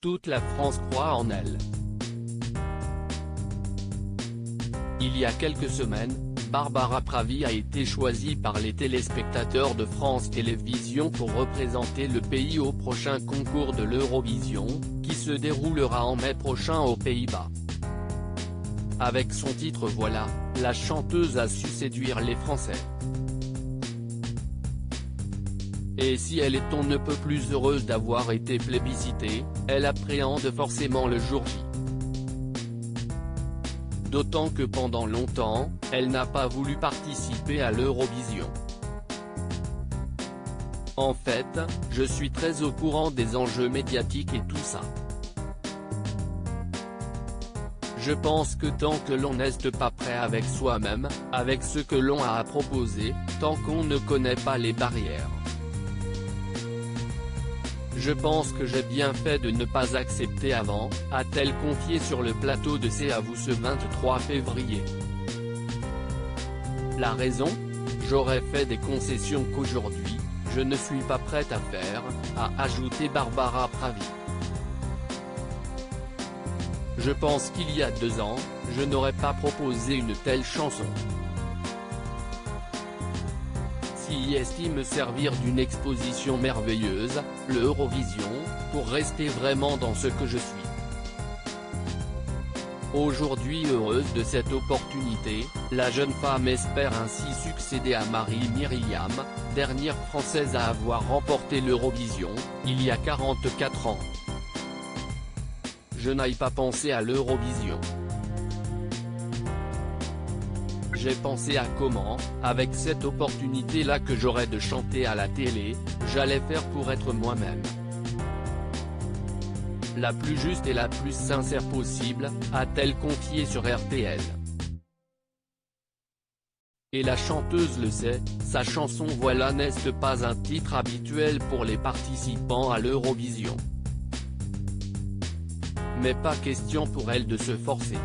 Toute la France croit en elle. Il y a quelques semaines, Barbara Pravi a été choisie par les téléspectateurs de France Télévisions pour représenter le pays au prochain concours de l'Eurovision, qui se déroulera en mai prochain aux Pays-Bas. Avec son titre Voilà, la chanteuse a su séduire les Français. Et si elle est on ne peut plus heureuse d'avoir été plébiscitée, elle appréhende forcément le jour J. D'autant que pendant longtemps, elle n'a pas voulu participer à l'Eurovision. En fait, je suis très au courant des enjeux médiatiques et tout ça. Je pense que tant que l'on n'est pas prêt avec soi-même, avec ce que l'on a à proposer, tant qu'on ne connaît pas les barrières. Je pense que j'ai bien fait de ne pas accepter avant, a-t-elle confié sur le plateau de C'est à vous ce 23 février. La raison ? J'aurais fait des concessions qu'aujourd'hui, je ne suis pas prête à faire, a ajouté Barbara Pravi. Je pense qu'il y a 2 ans, je n'aurais pas proposé une telle chanson. Si estime servir d'une exposition merveilleuse, l'Eurovision, pour rester vraiment dans ce que je suis. Aujourd'hui heureuse de cette opportunité, la jeune femme espère ainsi succéder à Marie-Myriam, dernière Française à avoir remporté l'Eurovision, il y a 44 ans. Je n'aille pas penser à l'Eurovision. J'ai pensé à comment, avec cette opportunité-là que j'aurais de chanter à la télé, j'allais faire pour être moi-même. La plus juste et la plus sincère possible, a-t-elle confié sur RTL. Et la chanteuse le sait, sa chanson Voilà n'est pas un titre habituel pour les participants à l'Eurovision. Mais pas question pour elle de se forcer.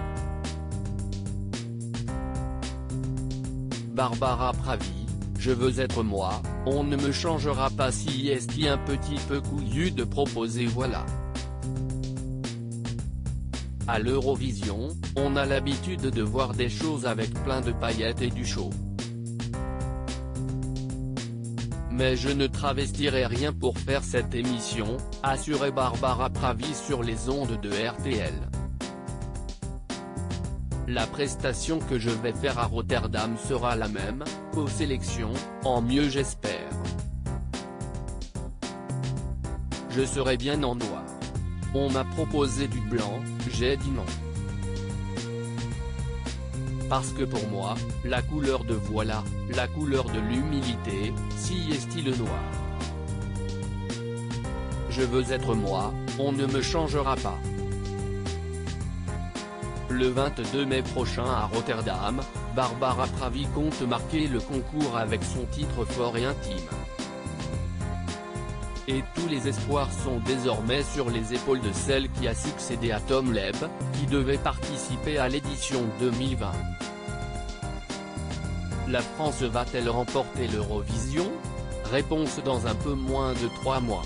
Barbara Pravi, je veux être moi, on ne me changera pas si est un petit peu couillu de proposer Voilà. À l'Eurovision, on a l'habitude de voir des choses avec plein de paillettes et du show. Mais je ne travestirai rien pour faire cette émission, assurait Barbara Pravi sur les ondes de RTL. La prestation que je vais faire à Rotterdam sera la même, qu'aux sélections, en mieux j'espère. Je serai bien en noir. On m'a proposé du blanc, j'ai dit non. Parce que pour moi, la couleur de Voilà, la couleur de l'humilité, si est le noir. Je veux être moi, on ne me changera pas. Le 22 mai prochain à Rotterdam, Barbara Pravi compte marquer le concours avec son titre fort et intime. Et tous les espoirs sont désormais sur les épaules de celle qui a succédé à Tom Leb, qui devait participer à l'édition 2020. La France va-t-elle remporter l'Eurovision ? Réponse dans un peu moins de 3 mois.